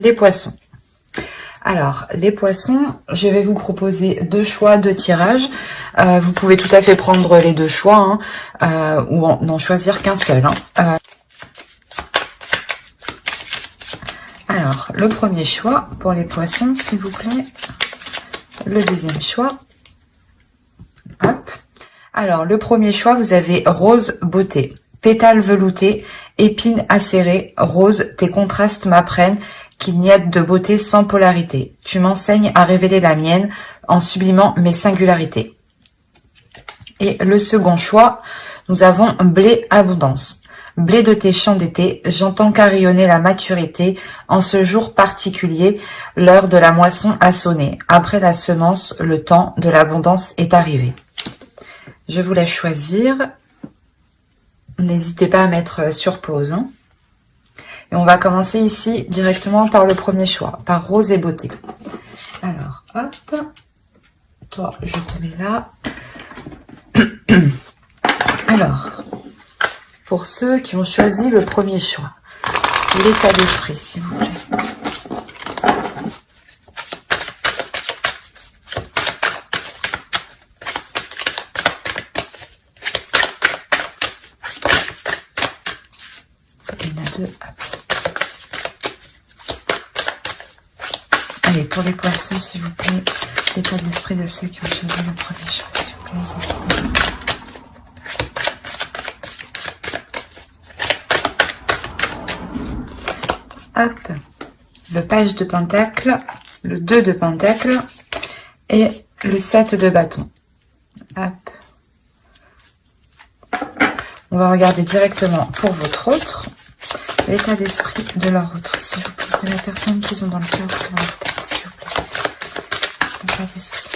Les poissons. Alors, les poissons, je vais vous proposer deux choix de tirage. Vous pouvez tout à fait prendre les deux choix ou n'en choisir qu'un seul. Alors, le premier choix pour les poissons, s'il vous plaît. Le deuxième choix. Hop. Alors, le premier choix, vous avez Rose Beauté. Pétales veloutés, épines acérées, rose, tes contrastes m'apprennent qu'il n'y a de beauté sans polarité. Tu m'enseignes à révéler la mienne en sublimant mes singularités. Et le second choix, nous avons Blé Abondance. Blé de tes champs d'été, j'entends carillonner la maturité. En ce jour particulier, l'heure de la moisson a sonné. Après la semence, le temps de l'abondance est arrivé. Je vous laisse choisir. N'hésitez pas à mettre sur pause. Et on va commencer ici directement par le premier choix, par Rose et Beauté. Alors, hop. Toi, je te mets là. Alors, pour ceux qui ont choisi le premier choix, l'état d'esprit, s'il vous plaît. Il y en a deux. Allez, pour les poissons, s'il vous plaît, l'état d'esprit de ceux qui ont choisi le premier choix, s'il vous plaît, les invités. Hop, le page de pentacle, le 2 de pentacle et le 7 de bâton. Hop. On va regarder directement pour votre autre, l'état d'esprit de leur autre, s'il vous plaît, de la personne qu'ils ont dans le cœur, dans leur tête, s'il vous plaît. L'état d'esprit.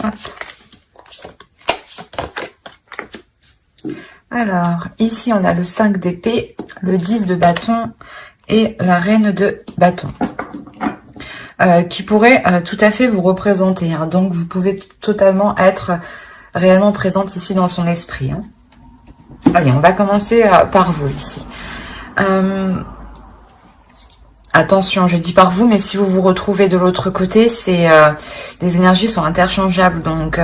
Hop. Alors, ici, on a le 5 d'épée, le 10 de bâton et la reine de bâton. Qui pourrait tout à fait vous représenter. Donc, vous pouvez totalement être réellement présente ici dans son esprit. Allez, on va commencer par vous ici. Attention, je dis par vous, mais si vous vous retrouvez de l'autre côté, les énergies sont interchangeables. Donc,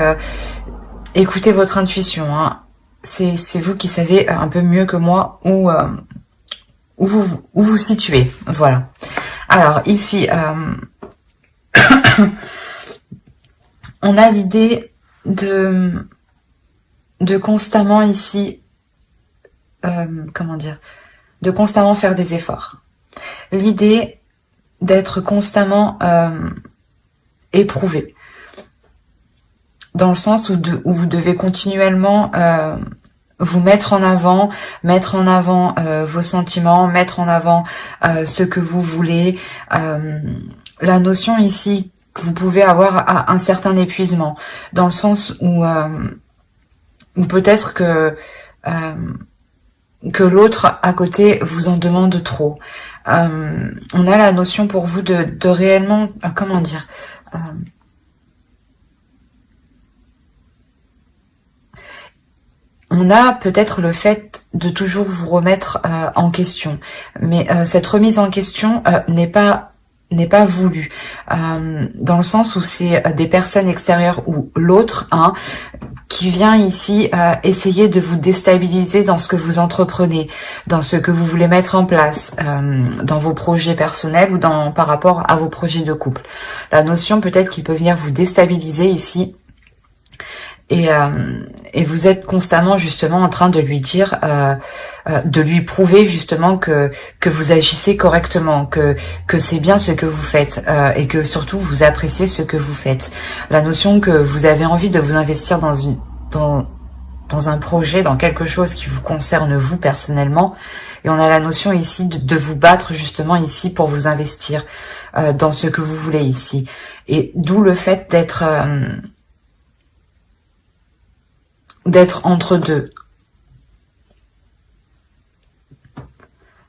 écoutez votre intuition. C'est vous qui savez un peu mieux que moi où vous situez. Voilà. Alors, ici... on a l'idée de constamment ici, comment dire, de constamment faire des efforts. L'idée d'être constamment éprouvé, dans le sens où vous devez continuellement vous mettre en avant vos sentiments, mettre en avant ce que vous voulez. La notion ici que vous pouvez avoir à un certain épuisement, dans le sens où peut-être que l'autre à côté vous en demande trop. On a la notion pour vous de réellement, comment dire, on a peut-être le fait de toujours vous remettre en question, mais cette remise en question n'est pas voulu, dans le sens où c'est des personnes extérieures ou l'autre qui vient ici essayer de vous déstabiliser dans ce que vous entreprenez, dans ce que vous voulez mettre en place, dans vos projets personnels ou par rapport à vos projets de couple. La notion peut-être qu'il peut venir vous déstabiliser ici. Et vous êtes constamment justement en train de lui dire, de lui prouver justement que vous agissez correctement, que c'est bien ce que vous faites, et que surtout vous appréciez ce que vous faites. La notion que vous avez envie de vous investir dans un projet, dans quelque chose qui vous concerne vous personnellement, et on a la notion ici de vous battre justement ici pour vous investir dans ce que vous voulez ici. Et d'où le fait d'être entre deux.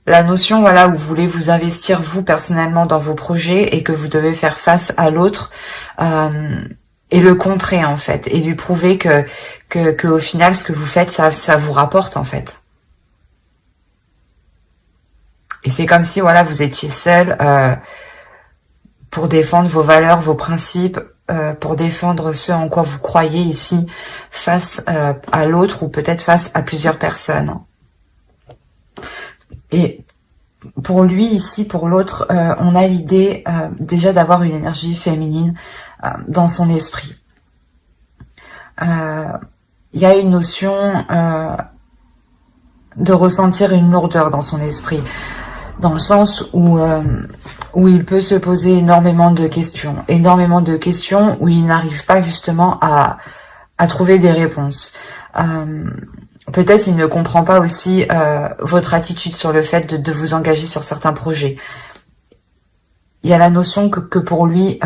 La notion, voilà, où vous voulez vous investir vous personnellement dans vos projets et que vous devez faire face à l'autre, et le contrer en fait, et lui prouver que au final ce que vous faites ça vous rapporte en fait. Et c'est comme si voilà vous étiez seul pour défendre vos valeurs, vos principes, pour défendre ce en quoi vous croyez ici face à l'autre ou peut-être face à plusieurs personnes. Et pour lui ici, pour l'autre, on a l'idée déjà d'avoir une énergie féminine dans son esprit. Il y a une notion de ressentir une lourdeur dans son esprit, dans le sens où il peut se poser énormément de questions où il n'arrive pas justement à trouver des réponses. Peut-être il ne comprend pas aussi votre attitude sur le fait de vous engager sur certains projets. Il y a la notion que pour lui,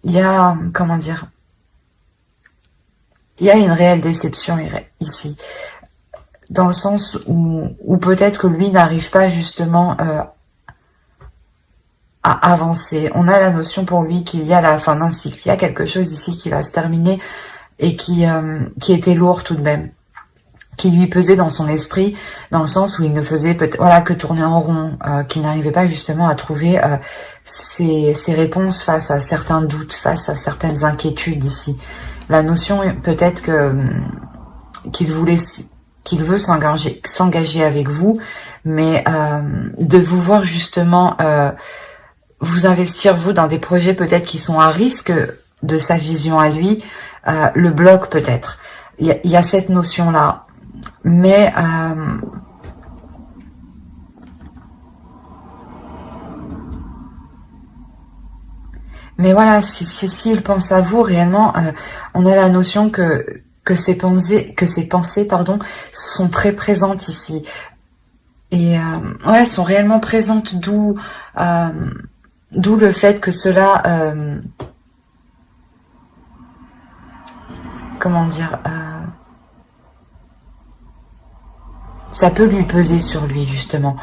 il y a, comment dire, il y a une réelle déception ici. Dans le sens où peut-être que lui n'arrive pas justement à avancer. On a la notion pour lui qu'il y a la fin d'un cycle. Il y a quelque chose ici qui va se terminer et qui était lourd tout de même, qui lui pesait dans son esprit, dans le sens où il ne faisait peut-être voilà que tourner en rond, qu'il n'arrivait pas justement à trouver ses réponses face à certains doutes, face à certaines inquiétudes ici. La notion peut-être qu'il veut s'engager avec vous, mais de vous voir justement vous investir vous dans des projets peut-être qui sont à risque de sa vision à lui, le bloque peut-être. Il y a cette notion là, mais voilà, s'il pense à vous réellement, on a la notion que ces pensées pardon sont très présentes ici, et ouais, sont réellement présentes, d'où le fait que cela comment dire, ça peut lui peser sur lui justement,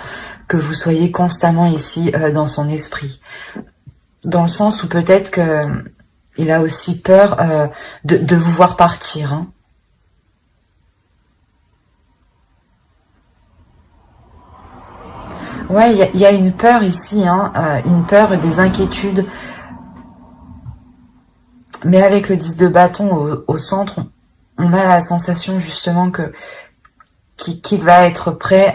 que vous soyez constamment ici dans son esprit, dans le sens où peut-être que il a aussi peur de vous voir partir, hein. Ouais, il y a une peur ici, hein, une peur des inquiétudes. Mais avec le 10 de bâton au centre, on a la sensation justement qu'il va être prêt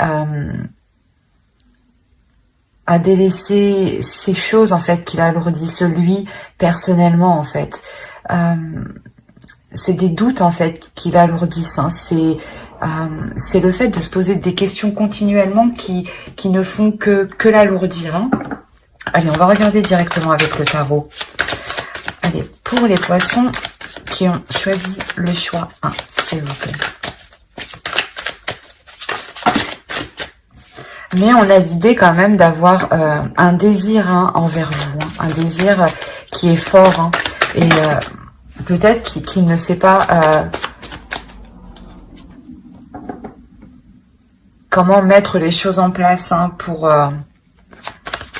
à délaisser ces choses en fait qu'il alourdissent lui personnellement en fait. C'est des doutes en fait qui l'alourdissent, hein. C'est le fait de se poser des questions continuellement qui ne font que l'alourdir, hein. Allez, on va regarder directement avec le tarot. Allez, pour les poissons qui ont choisi le choix 1, s'il vous plaît. Mais on a l'idée quand même d'avoir un désir, hein, envers vous, hein, un désir qui est fort, hein, et peut-être qu'il ne sait pas comment mettre les choses en place, hein, pour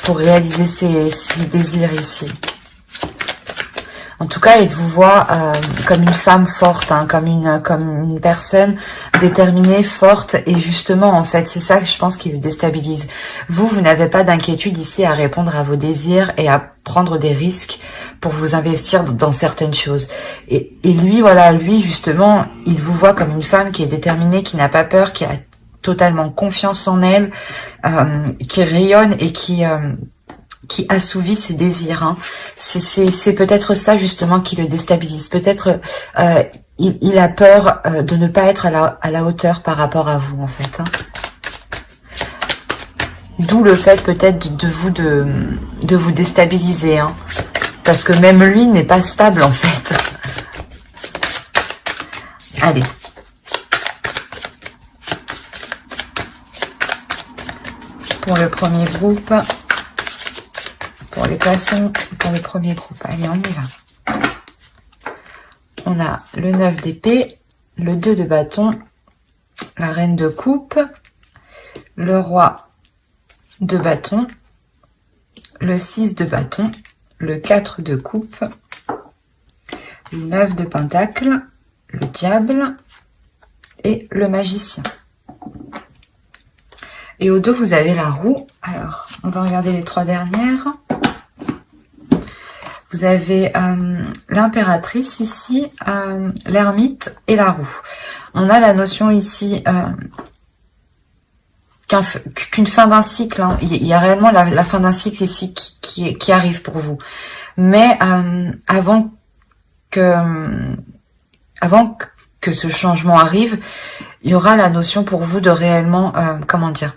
réaliser ces désirs ici. En tout cas, il vous voit comme une femme forte, hein, comme une personne déterminée, forte, et justement, en fait, c'est ça que je pense qui vous déstabilise. Vous n'avez pas d'inquiétude ici à répondre à vos désirs et à prendre des risques pour vous investir dans certaines choses. Et lui, voilà, lui, justement, il vous voit comme une femme qui est déterminée, qui n'a pas peur, qui a totalement confiance en elle, qui rayonne et qui assouvit ses désirs, hein. C'est peut-être ça justement qui le déstabilise. Peut-être il a peur de ne pas être à la hauteur par rapport à vous en fait, hein. D'où le fait peut-être de vous déstabiliser, hein. Parce que même lui n'est pas stable en fait. Allez. Pour le premier groupe. Pour les poissons, pour le premier groupe. Allez, on y va. On a le 9 d'épée, le 2 de bâton, la reine de coupe, le roi de bâton, le 6 de bâton, le 4 de coupe, le 9 de pentacle, le diable et le magicien. Et au dos, vous avez la roue. Alors, on va regarder les 3 dernières. Vous avez l'impératrice ici, l'ermite et la roue. On a la notion ici qu'une fin d'un cycle. Hein. Il y a réellement la fin d'un cycle ici qui arrive pour vous. Mais avant que ce changement arrive, il y aura la notion pour vous de réellement, comment dire,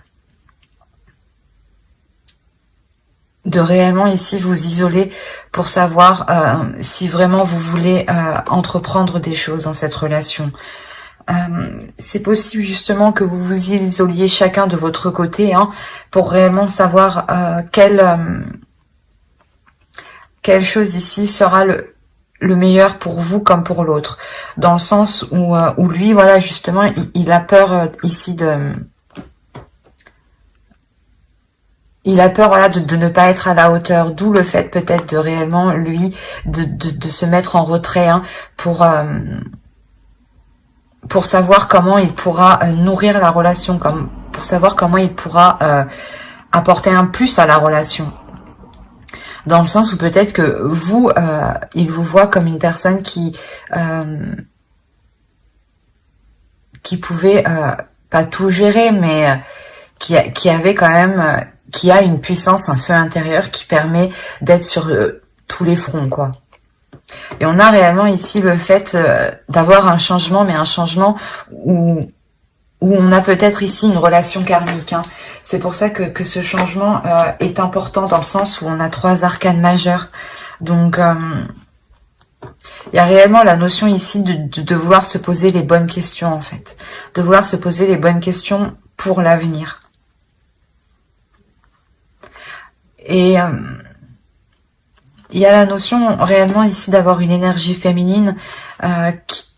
de réellement ici vous isoler pour savoir si vraiment vous voulez entreprendre des choses dans cette relation. C'est possible justement que vous vous isoliez chacun de votre côté, hein, pour réellement savoir quelle chose ici sera le meilleur pour vous comme pour l'autre, dans le sens où lui, voilà, justement, il a peur ici il a peur, voilà, de ne pas être à la hauteur, d'où le fait peut-être de réellement, lui, de se mettre en retrait, hein, pour savoir comment il pourra nourrir la relation, pour savoir comment il pourra apporter un plus à la relation. Dans le sens où peut-être que vous, il vous voit comme une personne qui pouvait pas tout gérer, mais qui avait quand même, qui a une puissance, un feu intérieur qui permet d'être sur tous les fronts, quoi. Et on a réellement ici le fait d'avoir un changement, mais un changement où on a peut-être ici une relation karmique. Hein. C'est pour ça que ce changement est important, dans le sens où on a 3 arcanes majeures. Donc, il y a réellement la notion ici de vouloir se poser les bonnes questions, en fait. De vouloir se poser les bonnes questions pour l'avenir. Et il y a la notion réellement ici d'avoir une énergie féminine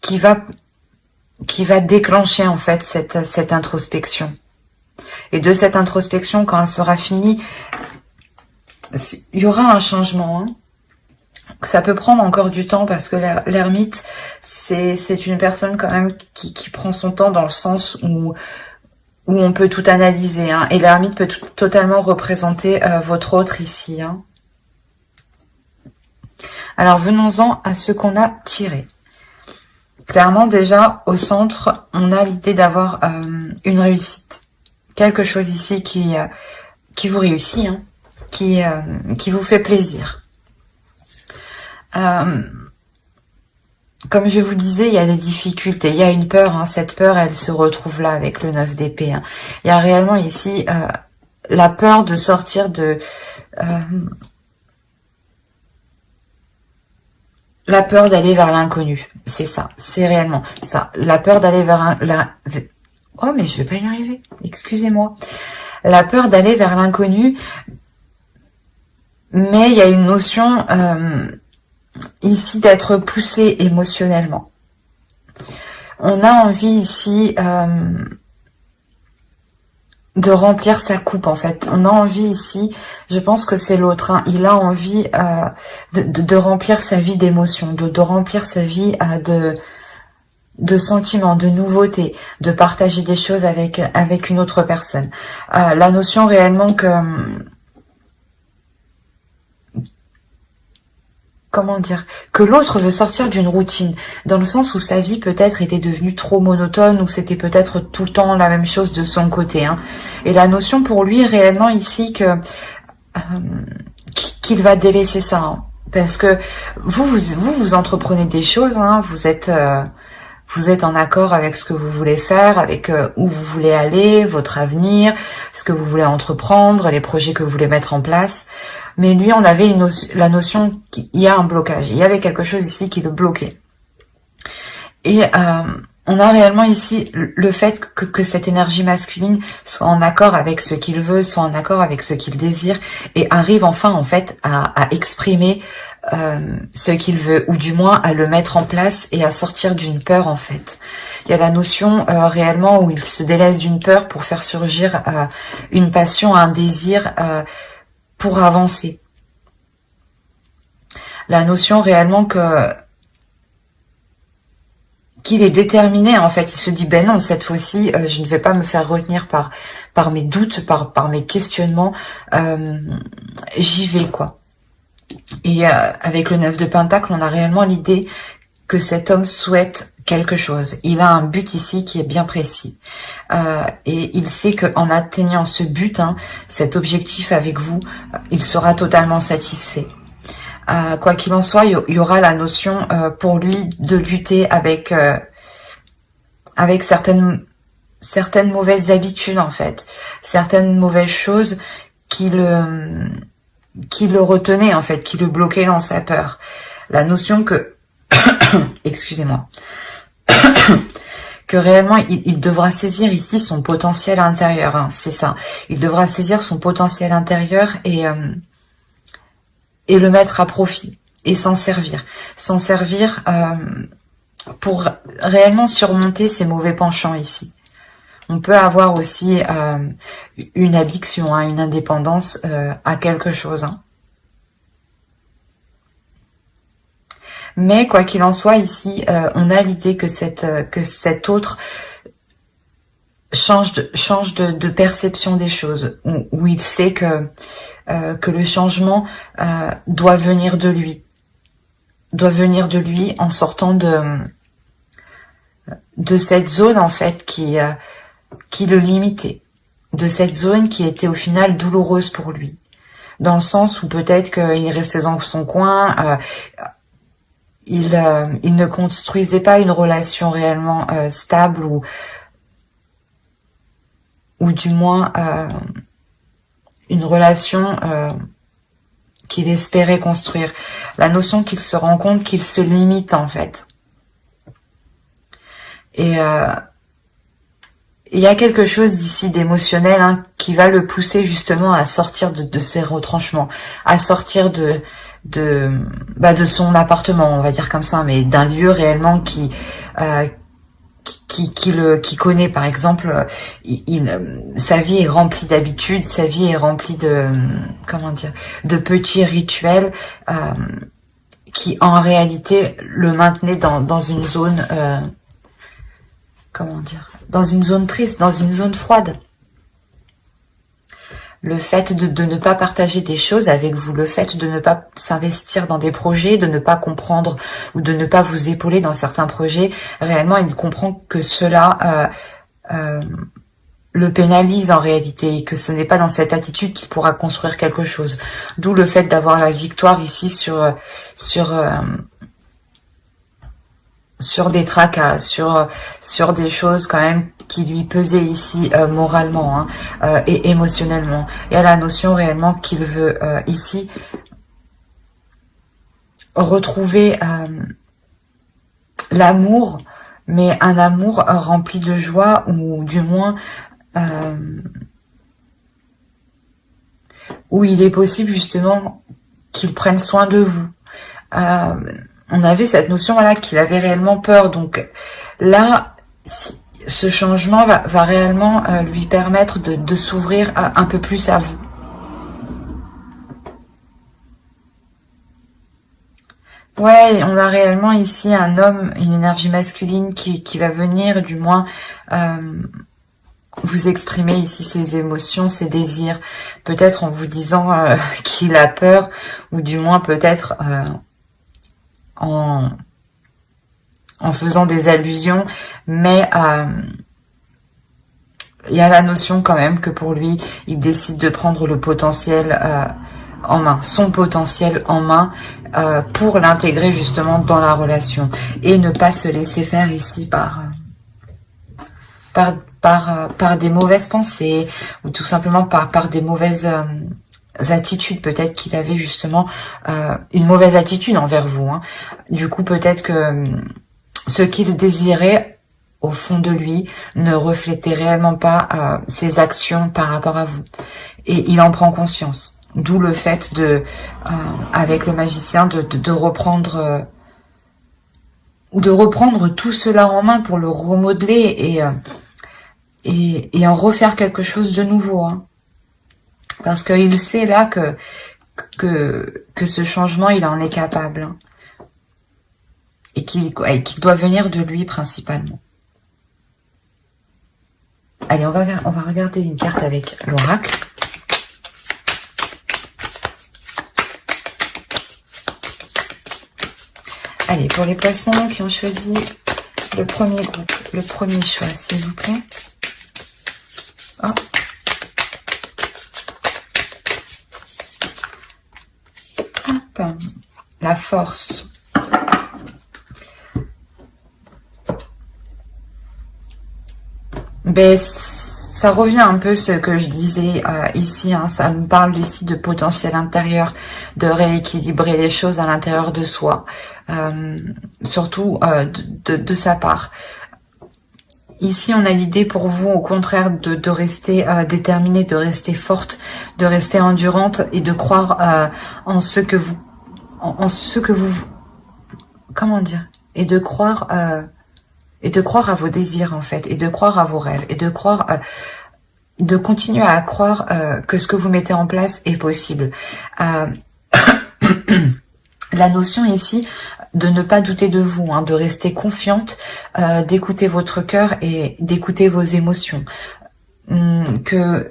qui va déclencher en fait cette introspection. Et de cette introspection, quand elle sera finie, il y aura un changement. Hein. Ça peut prendre encore du temps parce que l'ermite, c'est une personne quand même qui prend son temps, dans le sens où on peut tout analyser. Hein. Et l'ermite peut totalement représenter votre autre ici. Hein. Alors venons-en à ce qu'on a tiré. Clairement, déjà, au centre, on a l'idée d'avoir une réussite. Quelque chose ici qui vous réussit, hein, qui vous fait plaisir. Comme je vous disais, il y a des difficultés, il y a une peur. Hein, cette peur, elle se retrouve là avec le 9 d'épée. Hein. Il y a réellement ici la peur de sortir de... la peur d'aller vers l'inconnu, c'est ça, c'est réellement ça. La peur d'aller vers oh, mais je vais pas y arriver, excusez-moi. La peur d'aller vers l'inconnu, mais il y a une notion ici d'être poussé émotionnellement. On a envie ici de remplir sa coupe, en fait. On a envie ici, je pense que c'est l'autre, hein, il a envie de remplir sa vie d'émotions, de remplir sa vie de sentiments, de nouveautés, de partager des choses avec une autre personne. La notion réellement que... comment dire, que l'autre veut sortir d'une routine, dans le sens où sa vie peut-être était devenue trop monotone, ou c'était peut-être tout le temps la même chose de son côté. Hein. Et la notion pour lui réellement ici que qu'il va délaisser ça, hein. Parce que vous entreprenez des choses, hein, vous êtes en accord avec ce que vous voulez faire, avec où vous voulez aller, votre avenir, ce que vous voulez entreprendre, les projets que vous voulez mettre en place. Mais lui, on avait la notion qu'il y a un blocage. Il y avait quelque chose ici qui le bloquait. Et on a réellement ici le fait que cette énergie masculine soit en accord avec ce qu'il veut, soit en accord avec ce qu'il désire, et arrive enfin en fait à exprimer ce qu'il veut, ou du moins à le mettre en place et à sortir d'une peur en fait. Il y a la notion réellement où il se délaisse d'une peur pour faire surgir une passion, un désir pour avancer. La notion réellement qu'il est déterminé, en fait. Il se dit, ben non, cette fois-ci, je ne vais pas me faire retenir par mes doutes, par mes questionnements. J'y vais, quoi. Et avec le 9 de Pentacle, on a réellement l'idée que cet homme souhaite quelque chose. Il a un but ici qui est bien précis. Et il sait qu'en atteignant ce but, cet objectif avec vous, il sera totalement satisfait. Quoi qu'il en soit, il y aura la notion pour lui de lutter avec certaines mauvaises habitudes, en fait, certaines mauvaises choses qui le retenaient, en fait, qui le bloquaient dans sa peur. La notion que excusez-moi, que réellement il devra saisir ici son potentiel intérieur, c'est ça. Il devra saisir son potentiel intérieur et le mettre à profit et s'en servir pour réellement surmonter ses mauvais penchants ici. On peut avoir aussi une addiction, une indépendance à quelque chose. Mais quoi qu'il en soit, ici, on a l'idée que cet autre change de perception des choses, où il sait que le changement doit venir de lui. Doit venir de lui en sortant de cette zone, en fait, qui le limitait. De cette zone qui était au final douloureuse pour lui. Dans le sens où peut-être qu'il restait dans son coin, il ne construisait pas une relation réellement stable ou du moins une relation qu'il espérait construire. La notion qu'il se rend compte qu'il se limite, en fait. Et il y a quelque chose d'ici d'émotionnel qui va le pousser justement à sortir de ses retranchements, à sortir de son appartement, on va dire comme ça, mais d'un lieu réellement qui connaît. Par exemple, sa vie est remplie d'habitudes, sa vie est remplie de petits rituels qui en réalité le maintenaient dans une zone dans une zone triste, dans une zone froide. Le fait de ne pas partager des choses avec vous, le fait de ne pas s'investir dans des projets, de ne pas comprendre ou de ne pas vous épauler dans certains projets, réellement il comprend que cela le pénalise en réalité et que ce n'est pas dans cette attitude qu'il pourra construire quelque chose. D'où le fait d'avoir la victoire ici sur des tracas, sur des choses quand même qui lui pesaient ici moralement et émotionnellement. Il y a la notion réellement qu'il veut ici retrouver l'amour, mais un amour rempli de joie, ou du moins où il est possible justement qu'il prenne soin de vous. On avait cette notion qu'il avait réellement peur. Donc là, ce changement va réellement lui permettre de s'ouvrir un peu plus à vous. Ouais, on a réellement ici un homme, une énergie masculine qui va venir, du moins, vous exprimer ici ses émotions, ses désirs, peut-être en vous disant qu'il a peur, ou du moins peut-être en faisant des allusions, mais il y a la notion quand même que pour lui, il décide de prendre le potentiel en main, son potentiel en main, pour l'intégrer justement dans la relation et ne pas se laisser faire ici par des mauvaises pensées, ou tout simplement par des mauvaises attitudes. Peut-être qu'il avait justement une mauvaise attitude envers vous. Du coup, peut-être que ce qu'il désirait au fond de lui ne reflétait réellement pas ses actions par rapport à vous. Et il en prend conscience. D'où le fait avec le magicien, de reprendre tout cela en main pour le remodeler et en refaire quelque chose de nouveau. Parce qu'il sait là que ce changement, il en est capable. Hein. Et qu'il doit venir de lui principalement. Allez, on va regarder une carte avec l'oracle. Allez, pour les poissons qui ont choisi le premier groupe, le premier choix, s'il vous plaît. Oh. Hop. La force. Ben, ça revient un peu ce que je disais ici, hein, ça me parle ici de potentiel intérieur, de rééquilibrer les choses à l'intérieur de soi, surtout de sa part. Ici, on a l'idée pour vous, au contraire, de rester déterminée, de rester forte, de rester endurante et de croire en ce que vous, comment dire, et de croire à vos désirs en fait, et de croire à vos rêves, et de croire, de continuer à croire que ce que vous mettez en place est possible. La notion ici de ne pas douter de vous, hein, de rester confiante, d'écouter votre cœur et d'écouter vos émotions. Que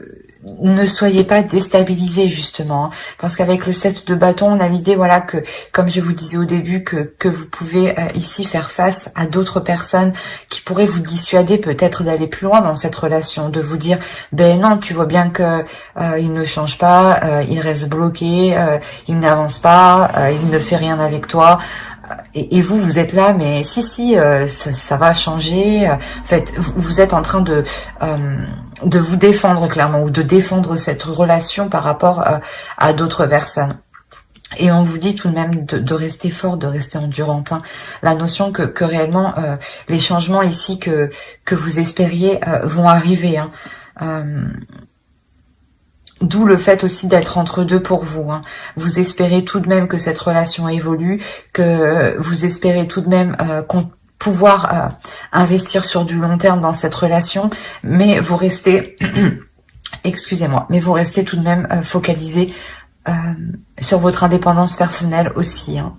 ne soyez pas déstabilisés justement, hein, parce qu'avec le 7 de bâton, on a l'idée, voilà, que comme je vous disais au début, que vous pouvez ici faire face à d'autres personnes qui pourraient vous dissuader peut-être d'aller plus loin dans cette relation, de vous dire, ben non, tu vois bien que il ne change pas, il reste bloqué, il n'avance pas, il ne fait rien avec toi. Et vous êtes là, mais si, ça va changer. En fait, vous êtes en train de vous défendre clairement, ou de défendre cette relation par rapport à d'autres personnes. Et on vous dit tout de même de rester fort, de rester endurante. Hein. La notion que réellement les changements ici que vous espériez vont arriver. Hein. D'où le fait aussi d'être entre deux pour vous. Hein. Vous espérez tout de même que cette relation évolue, que vous espérez tout de même pouvoir investir sur du long terme dans cette relation, mais vous restez, excusez-moi, mais vous restez tout de même focalisé sur votre indépendance personnelle aussi. Hein.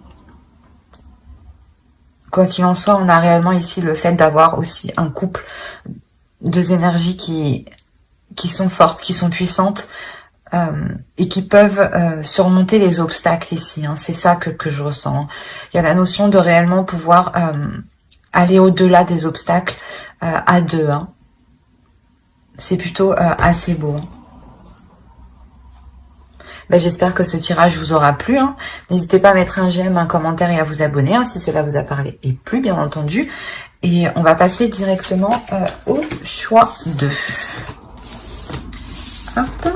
Quoi qu'il en soit, on a réellement ici le fait d'avoir aussi un couple, deux énergies qui sont fortes, qui sont puissantes et qui peuvent surmonter les obstacles ici. Hein. C'est ça que je ressens. Il y a la notion de réellement pouvoir aller au-delà des obstacles à deux. Hein. C'est plutôt assez beau. Hein. Ben, j'espère que ce tirage vous aura plu. Hein. N'hésitez pas à mettre un j'aime, un commentaire et à vous abonner hein, si cela vous a parlé et plu, bien entendu. Et on va passer directement au choix 2. Hop.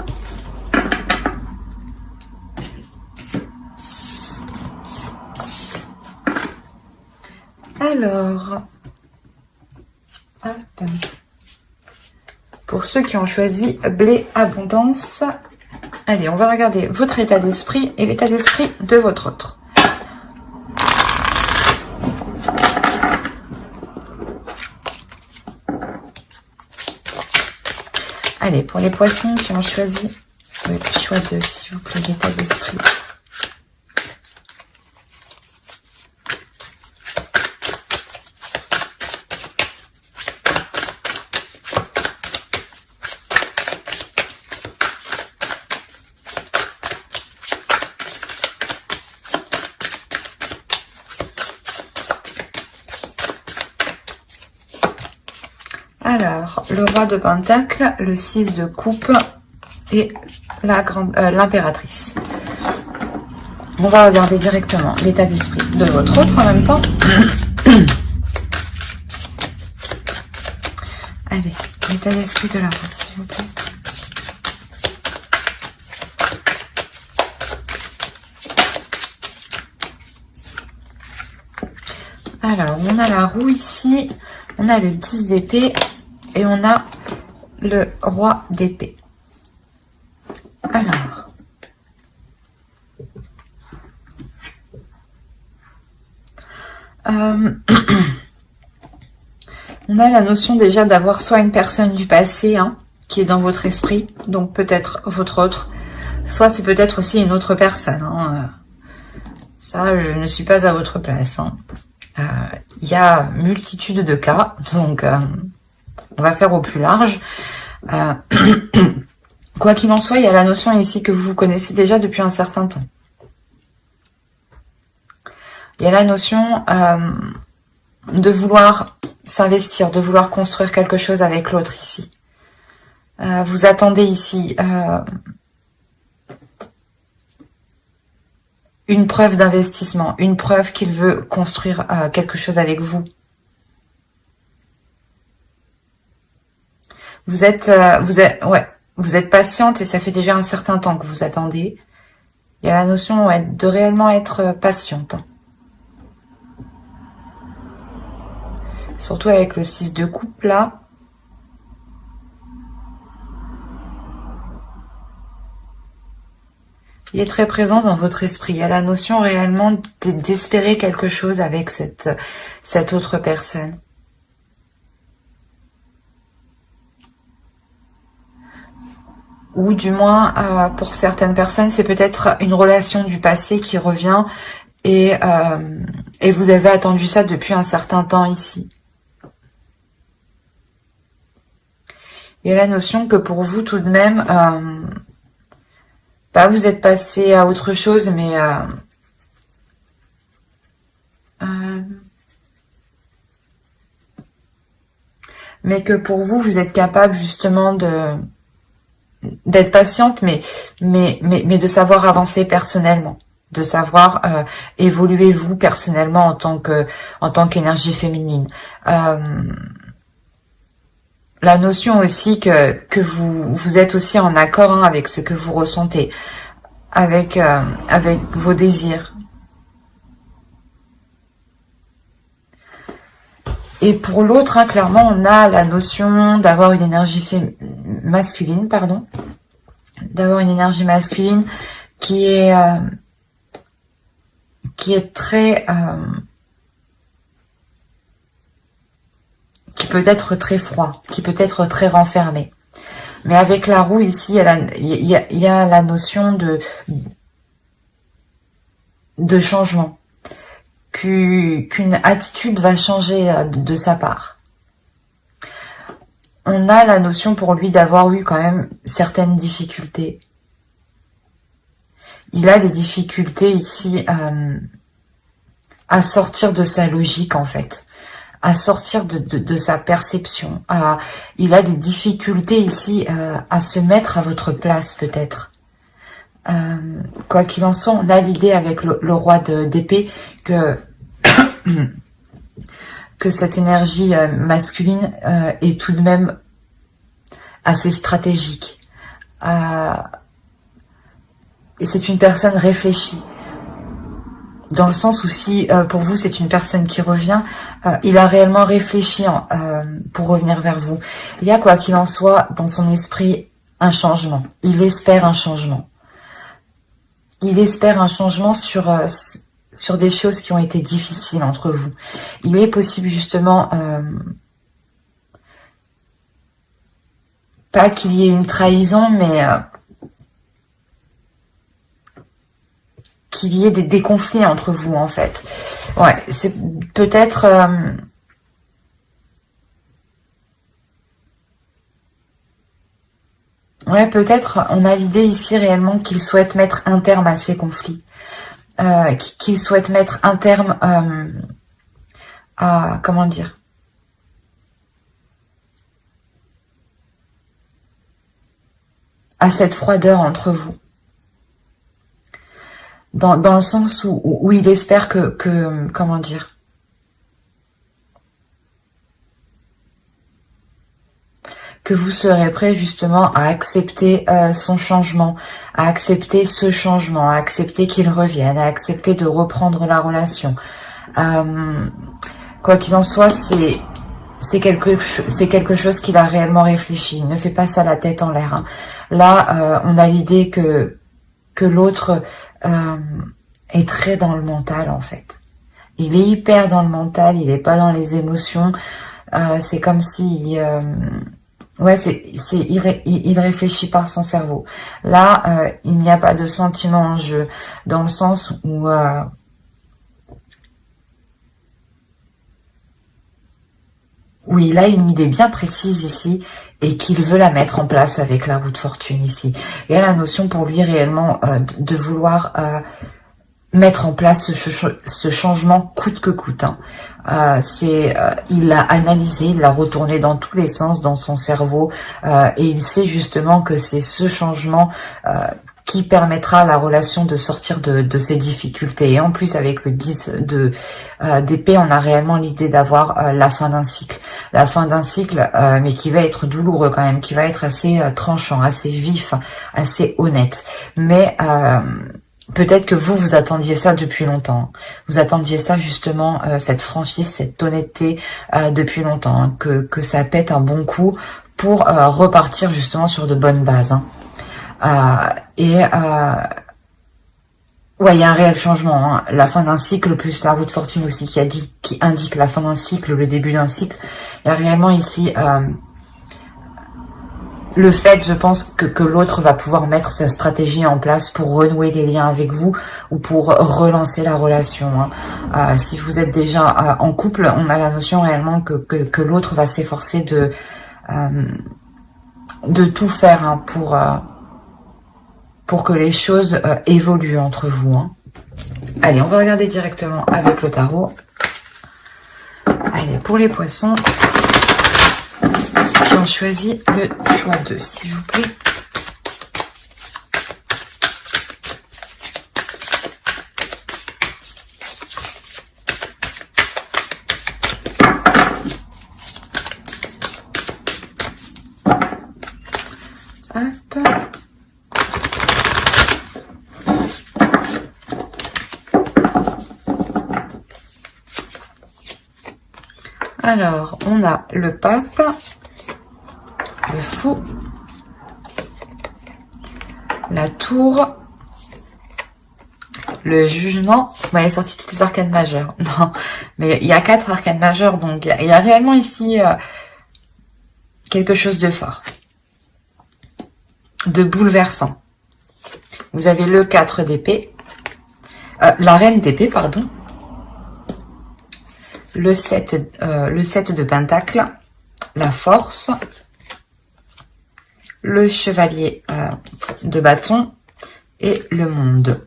Alors, hop. Pour ceux qui ont choisi blé abondance, allez, on va regarder votre état d'esprit et l'état d'esprit de votre autre. Allez, pour les poissons qui ont choisi le choix 2, s'il vous plaît, l'état d'esprit. Alors, le roi de pentacle, le 6 de coupe et l'impératrice. On va regarder directement l'état d'esprit de votre autre en même temps. Allez, l'état d'esprit de la rose, s'il vous plaît. Alors, on a la roue ici, on a le 10 d'épée et on a le roi d'épée. Alors, on a la notion déjà d'avoir soit une personne du passé hein, qui est dans votre esprit, donc peut-être votre autre, Soit c'est peut-être aussi une autre personne. Hein. Ça, je ne suis pas à votre place. Hein. Il y a multitude de cas, donc on va faire au plus large. Quoi qu'il en soit, il y a la notion ici que vous connaissez déjà depuis un certain temps. Il y a la notion de vouloir s'investir, de vouloir construire quelque chose avec l'autre ici. Vous attendez ici une preuve d'investissement, une preuve qu'il veut construire quelque chose avec vous. Vous êtes patiente et ça fait déjà un certain temps que vous attendez. Il y a la notion de réellement être patiente. Surtout avec le 6 de coupe là. Il est très présent dans votre esprit. Il y a la notion réellement d'espérer quelque chose avec cette autre personne. Ou du moins, pour certaines personnes, c'est peut-être une relation du passé qui revient et vous avez attendu ça depuis un certain temps ici. Il y a la notion que pour vous, tout de même, vous êtes passé à autre chose, mais que pour vous, vous êtes capable justement d'être patiente, mais de savoir avancer personnellement, de savoir évoluer vous personnellement en tant qu'énergie féminine. La notion aussi que vous êtes aussi en accord avec ce que vous ressentez, avec vos désirs. Et pour l'autre, clairement, on a la notion d'avoir une énergie masculine, d'avoir une énergie masculine qui est très qui peut être très froid, qui peut être très renfermé. Mais avec la roue ici, il y a la notion de changement. Qu'une attitude va changer de sa part. On a la notion pour lui d'avoir eu quand même certaines difficultés. Il a des difficultés ici à sortir de sa logique en fait, à sortir de sa perception. Il a des difficultés ici à se mettre à votre place peut-être. Quoi qu'il en soit, on a l'idée avec le roi d'épée que cette énergie masculine est tout de même assez stratégique. Et c'est une personne réfléchie. Dans le sens où si pour vous c'est une personne qui revient, il a réellement réfléchi pour revenir vers vous. Il y a quoi qu'il en soit dans son esprit un changement. Il espère un changement. Il espère un changement sur des choses qui ont été difficiles entre vous. Il est possible justement, pas qu'il y ait une trahison, mais qu'il y ait des conflits entre vous en fait. Ouais, c'est peut-être... peut-être on a l'idée ici réellement qu'il souhaite mettre un terme à ces conflits. Qu'il souhaite mettre un terme à, comment dire, à cette froideur entre vous. Dans le sens où il espère que comment dire, que vous serez prêt justement à accepter son changement, à accepter ce changement, à accepter qu'il revienne, à accepter de reprendre la relation. Quoi qu'il en soit, c'est quelque chose qu'il a réellement réfléchi. Ne fait pas ça la tête en l'air. Hein. Là, on a l'idée que l'autre est très dans le mental en fait. Il est hyper dans le mental, il n'est pas dans les émotions. C'est comme si Ouais, il réfléchit par son cerveau. Là, il n'y a pas de sentiment en jeu, dans le sens où il a une idée bien précise ici et qu'il veut la mettre en place avec la roue de fortune ici. Il y a la notion pour lui réellement de vouloir mettre en place ce changement coûte que coûte. Hein. Il l'a analysé, il l'a retourné dans tous les sens dans son cerveau et il sait justement que c'est ce changement qui permettra à la relation de sortir de ses difficultés. Et en plus, avec le 10 d'épée, on a réellement l'idée d'avoir la fin d'un cycle. La fin d'un cycle, mais qui va être douloureux quand même, qui va être assez tranchant, assez vif, assez honnête. Mais peut-être que vous attendiez ça depuis longtemps. Vous attendiez ça justement, cette franchise, cette honnêteté depuis longtemps. Hein, que ça pète un bon coup pour repartir justement sur de bonnes bases. Hein. Ouais, il y a un réel changement. Hein. La fin d'un cycle, plus la roue de fortune aussi qui indique la fin d'un cycle, le début d'un cycle. Il y a réellement ici le fait, je pense, que l'autre va pouvoir mettre sa stratégie en place pour renouer les liens avec vous ou pour relancer la relation. Hein. Si vous êtes déjà en couple, on a la notion réellement que l'autre va s'efforcer de tout faire hein, pour que les choses évoluent entre vous. Hein. Allez, on va regarder directement avec le tarot. Allez, pour les poissons qui ont choisi le choix 2, s'il vous plaît. Hop. Alors, on a le pape, le fou, la tour, le jugement. Vous m'avez sorti toutes les arcanes majeures. Non, mais il y a 4 arcanes majeures, donc il y a réellement ici quelque chose de fort, de bouleversant. Vous avez le 4 d'épée, la reine d'épée, pardon. Le 7 de pentacle, la force, le chevalier de bâton et le monde.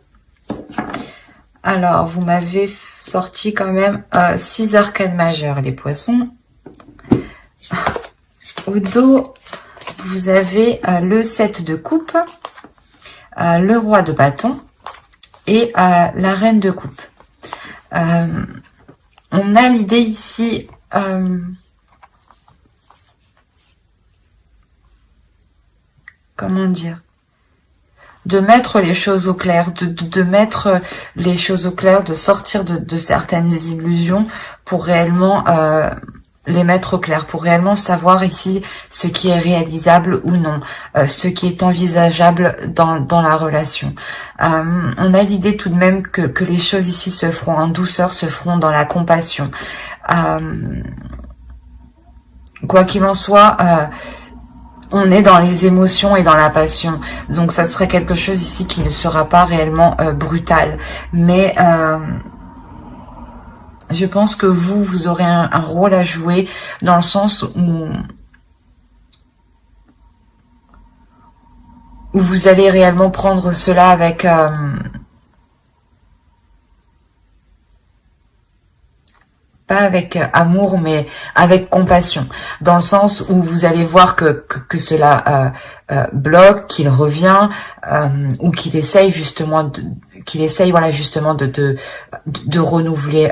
Alors, vous m'avez sorti quand même 6 arcanes majeures, les poissons. Au dos, vous avez le 7 de coupe, le roi de bâton et la reine de coupe. On a l'idée ici comment dire, de mettre les choses au clair, de mettre les choses au clair, de sortir de certaines illusions pour réellement les mettre au clair, pour réellement savoir ici ce qui est réalisable ou non, ce qui est envisageable dans la relation. On a l'idée tout de même que les choses ici se feront en douceur, se feront dans la compassion. Quoi qu'il en soit, on est dans les émotions et dans la passion. Donc ça serait quelque chose ici qui ne sera pas réellement brutal. Mais je pense que vous aurez un rôle à jouer dans le sens où vous allez réellement prendre cela avec pas avec amour, mais avec compassion, dans le sens où vous allez voir que cela bloque, qu'il revient, ou qu'il essaye justement, voilà justement de renouveler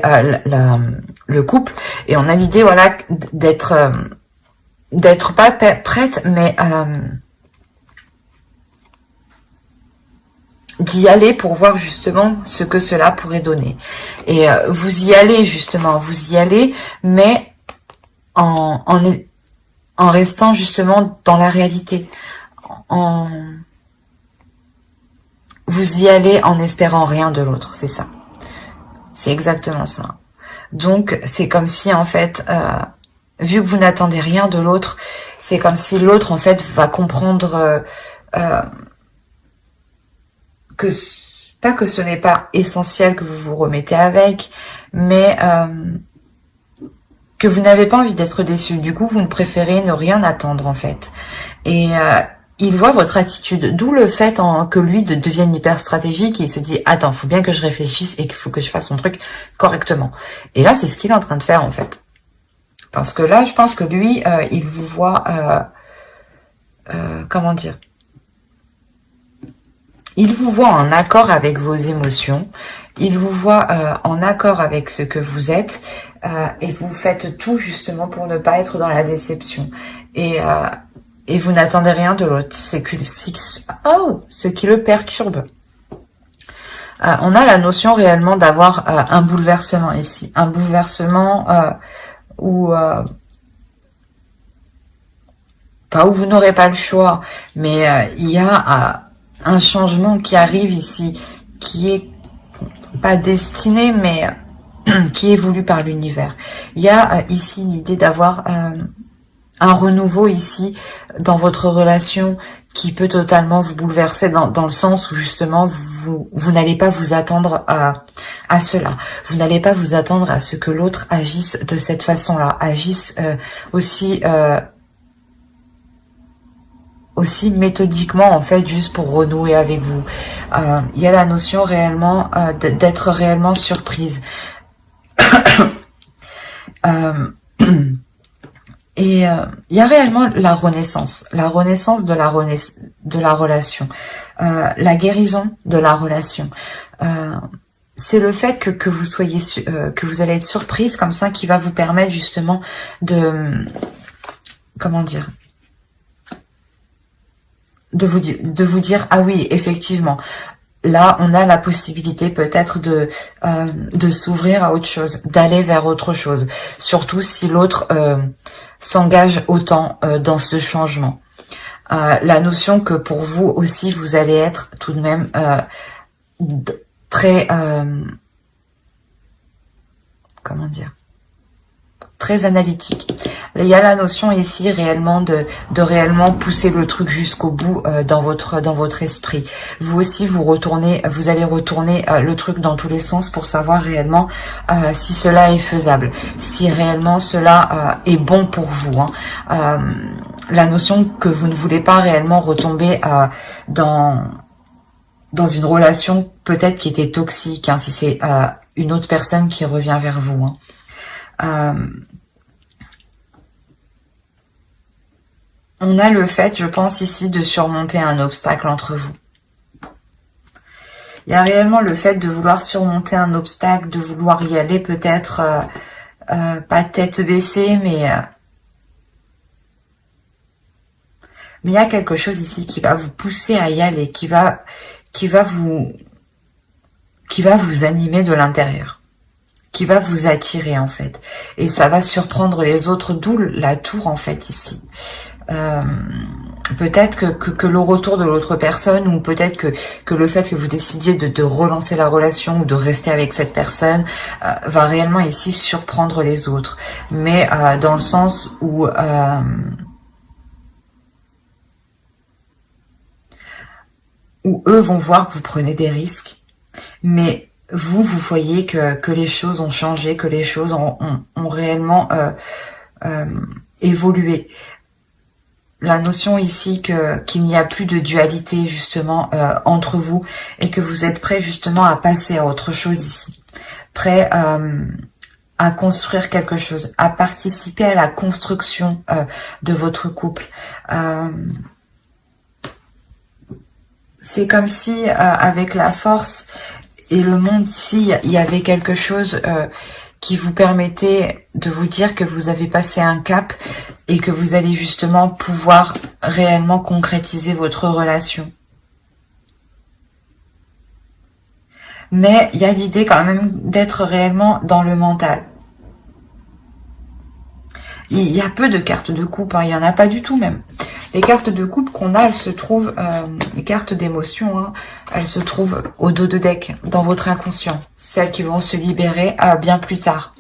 le couple. Et on a l'idée voilà d'être pas prête, mais d'y aller pour voir justement ce que cela pourrait donner. Et vous y allez justement, vous y allez, mais en restant justement dans la réalité. Vous y allez en espérant rien de l'autre, c'est ça. C'est exactement ça. Donc c'est comme si en fait vu que vous n'attendez rien de l'autre, c'est comme si l'autre, en fait, va comprendre pas que ce n'est pas essentiel que vous vous remettez avec, mais que vous n'avez pas envie d'être déçu. Du coup, vous ne préférez ne rien attendre, en fait. Et il voit votre attitude, d'où le fait que lui devienne hyper stratégique et il se dit « Attends, faut bien que je réfléchisse et qu'il faut que je fasse mon truc correctement. » Et là, c'est ce qu'il est en train de faire, en fait. Parce que là, je pense que lui, il vous voit... comment dire ? Il vous voit en accord avec vos émotions, il vous voit en accord avec ce que vous êtes, et vous faites tout justement pour ne pas être dans la déception. Et vous n'attendez rien de l'autre, c'est ce qui le perturbe. On a la notion réellement d'avoir un bouleversement ici, un bouleversement où... pas où vous n'aurez pas le choix, mais il y a... un changement qui arrive ici, qui est pas destiné, mais qui est voulu par l'univers. Il y a ici l'idée d'avoir un renouveau ici dans votre relation qui peut totalement vous bouleverser dans le sens où justement vous n'allez pas vous attendre à cela. Vous n'allez pas vous attendre à ce que l'autre agisse de cette façon-là, agisse aussi méthodiquement, en fait, juste pour renouer avec vous. Il y a la notion réellement d'être réellement surprise. Et il y a réellement la renaissance de la relation, la guérison de la relation. C'est le fait que vous soyez que vous allez être surprise comme ça qui va vous permettre justement de comment dire, de vous dire ah oui, effectivement, là on a la possibilité peut-être de s'ouvrir à autre chose, d'aller vers autre chose, surtout si l'autre s'engage autant dans ce changement. La notion que pour vous aussi vous allez être tout de même très comment dire, très analytique. Il y a la notion ici réellement de réellement pousser le truc jusqu'au bout dans votre esprit. Vous aussi vous allez retourner le truc dans tous les sens pour savoir réellement si cela est faisable, si réellement cela est bon pour vous. La notion que vous ne voulez pas réellement retomber dans une relation peut-être qui était toxique, si c'est une autre personne qui revient vers vous. On a le fait, je pense ici, de surmonter un obstacle entre vous. Il y a réellement le fait de vouloir surmonter un obstacle, de vouloir y aller peut-être, pas tête baissée, mais il y a quelque chose ici qui va vous pousser à y aller, qui va vous animer de l'intérieur, qui va vous attirer en fait. Et ça va surprendre les autres, d'où la tour en fait ici. Peut-être que le retour de l'autre personne, ou peut-être que le fait que vous décidiez de relancer la relation ou de rester avec cette personne va réellement ici surprendre les autres, mais dans le sens où eux vont voir que vous prenez des risques, mais vous voyez que les choses ont changé, que les choses ont réellement évolué. La notion ici qu'il n'y a plus de dualité justement entre vous et que vous êtes prêt justement à passer à autre chose ici. Prêt à construire quelque chose, à participer à la construction de votre couple. C'est comme si avec la force et le monde ici, il y avait quelque chose qui vous permettait de vous dire que vous avez passé un cap et que vous allez justement pouvoir réellement concrétiser votre relation. Mais il y a l'idée quand même d'être réellement dans le mental. Il y a peu de cartes de coupe, il n'y en a pas du tout même. Les cartes de coupe qu'on a, elles se trouvent, les cartes d'émotion, elles se trouvent au dos de deck, dans votre inconscient. Celles qui vont se libérer bien plus tard.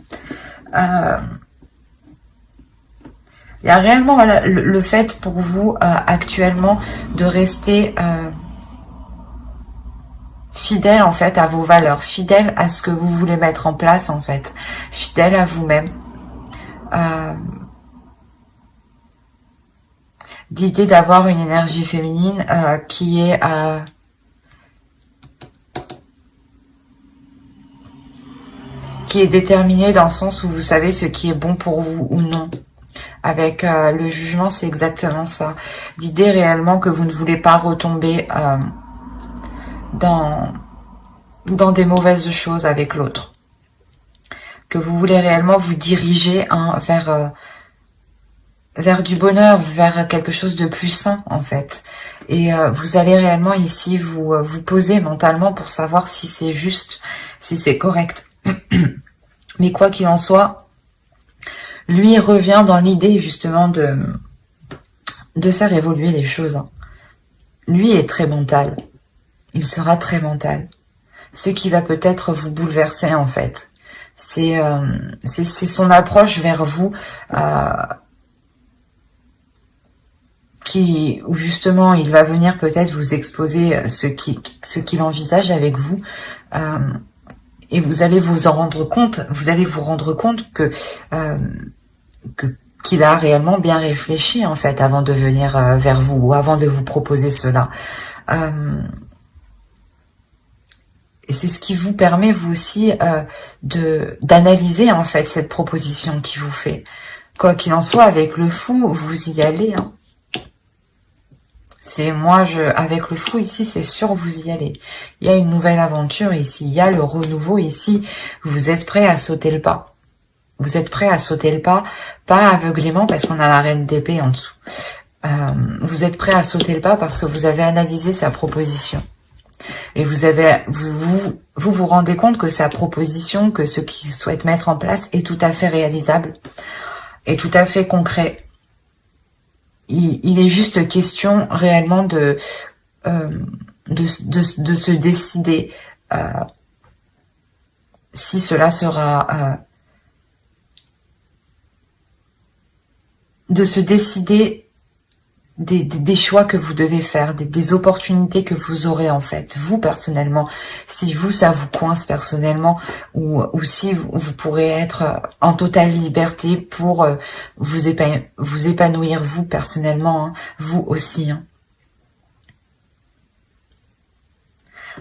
Il y a réellement voilà, le fait pour vous actuellement de rester fidèle en fait à vos valeurs, fidèle à ce que vous voulez mettre en place en fait, fidèle à vous-même. L'idée d'avoir une énergie féminine qui est déterminée dans le sens où vous savez ce qui est bon pour vous ou non. Avec le jugement, c'est exactement ça. L'idée réellement que vous ne voulez pas retomber dans des mauvaises choses avec l'autre. Que vous voulez réellement vous diriger vers du bonheur, vers quelque chose de plus sain en fait. Et vous allez réellement ici vous poser mentalement pour savoir si c'est juste, si c'est correct. Mais quoi qu'il en soit, lui revient dans l'idée justement de faire évoluer les choses. Lui est très mental. Il sera très mental. Ce qui va peut-être vous bouleverser en fait. C'est son approche vers vous où justement il va venir peut-être vous exposer ce qu'il envisage avec vous. Et vous allez vous en rendre compte, que qu'il a réellement bien réfléchi en fait avant de venir vers vous ou avant de vous proposer cela. Et c'est ce qui vous permet vous aussi d'analyser en fait cette proposition qu'il vous fait. Quoi qu'il en soit, avec le fou, vous y allez. Hein. Avec le fou ici, c'est sûr, vous y allez. Il y a une nouvelle aventure ici, il y a le renouveau ici. Vous êtes prêt à sauter le pas. Vous êtes prêt à sauter le pas, pas aveuglément parce qu'on a la reine d'épée en dessous. Vous êtes prêt à sauter le pas parce que vous avez analysé sa proposition. Et vous rendez compte que sa proposition, que ce qu'il souhaite mettre en place est tout à fait réalisable, est tout à fait concret. Il est juste question réellement de se décider si cela sera de se décider des choix que vous devez faire, des opportunités que vous aurez en fait, vous personnellement, si vous ça vous coince personnellement, ou si vous pourrez être en totale liberté pour vous épanouir vous personnellement, hein, vous aussi. Hein.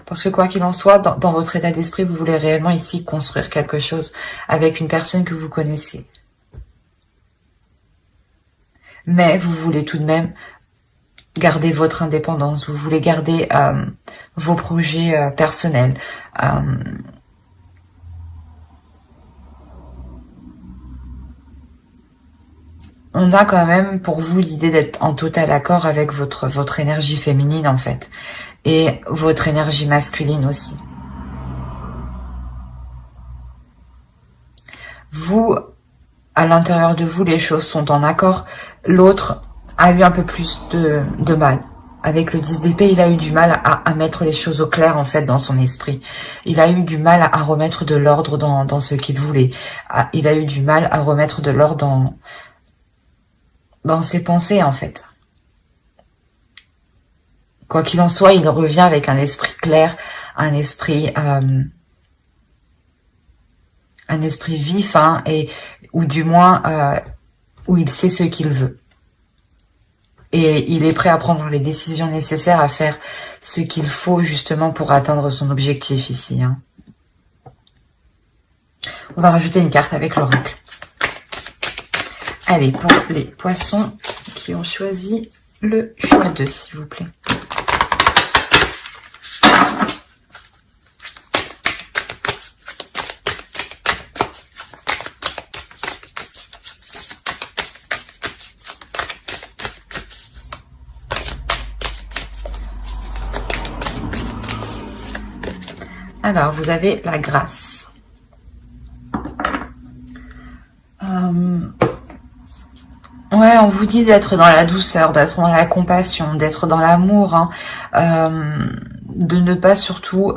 Parce que quoi qu'il en soit, dans votre état d'esprit, vous voulez réellement ici construire quelque chose avec une personne que vous connaissez. Mais vous voulez tout de même garder votre indépendance, vous voulez garder vos projets personnels. On a quand même pour vous l'idée d'être en total accord avec votre énergie féminine en fait, et votre énergie masculine aussi. Vous, à l'intérieur de vous, les choses sont en accord. L'autre a eu un peu plus de mal. Avec le 10 d'épée, il a eu du mal à mettre les choses au clair, en fait, dans son esprit. Il a eu du mal à remettre de l'ordre dans ce qu'il voulait. Il a eu du mal à remettre de l'ordre dans ses pensées, en fait. Quoi qu'il en soit, il revient avec un esprit clair, un esprit vif, hein, ou du moins où il sait ce qu'il veut. Et il est prêt à prendre les décisions nécessaires, à faire ce qu'il faut justement pour atteindre son objectif ici. Hein. On va rajouter une carte avec l'oracle. Allez, pour les poissons qui ont choisi le choix 2, s'il vous plaît. Alors, vous avez la grâce. Ouais, on vous dit d'être dans la douceur, d'être dans la compassion, d'être dans l'amour, hein, de ne pas surtout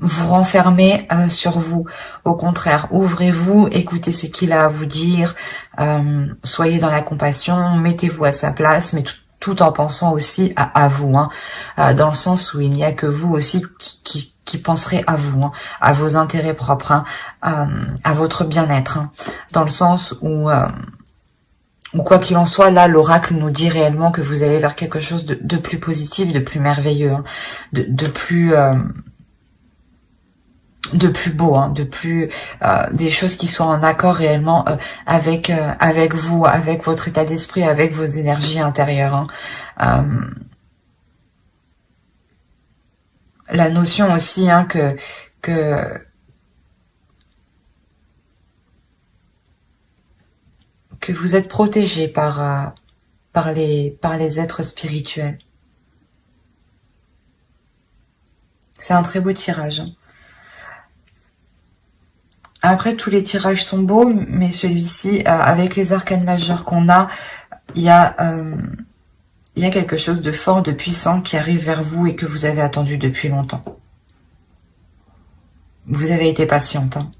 vous renfermer sur vous. Au contraire, ouvrez-vous, écoutez ce qu'il a à vous dire, soyez dans la compassion, mettez-vous à sa place, mais tout en pensant aussi à vous, hein, dans le sens où il n'y a que vous aussi qui penserez à vous, hein, à vos intérêts propres, hein, à votre bien-être, hein, dans le sens où quoi qu'il en soit, là, l'oracle nous dit réellement que vous allez vers quelque chose de plus positif, de plus merveilleux, hein, de plus beau, hein, des choses qui soient en accord réellement avec vous, avec votre état d'esprit, avec vos énergies intérieures, hein. La notion aussi, hein, que vous êtes protégé par les êtres spirituels. C'est un très beau tirage. Après, tous les tirages sont beaux, mais celui-ci, avec les arcanes majeures qu'on a, il y a quelque chose de fort, de puissant qui arrive vers vous et que vous avez attendu depuis longtemps. Vous avez été patiente, hein.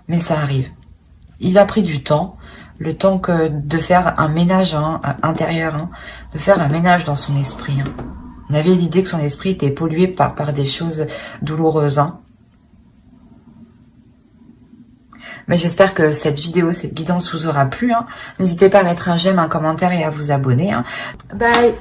Mais ça arrive. Il a pris du temps, le temps de faire un ménage, hein, intérieur, hein, de faire un ménage dans son esprit, hein. On avait l'idée que son esprit était pollué par des choses douloureuses, hein. Mais j'espère que cette vidéo, cette guidance vous aura plu, hein. N'hésitez pas à mettre un j'aime, un commentaire et à vous abonner, hein. Bye.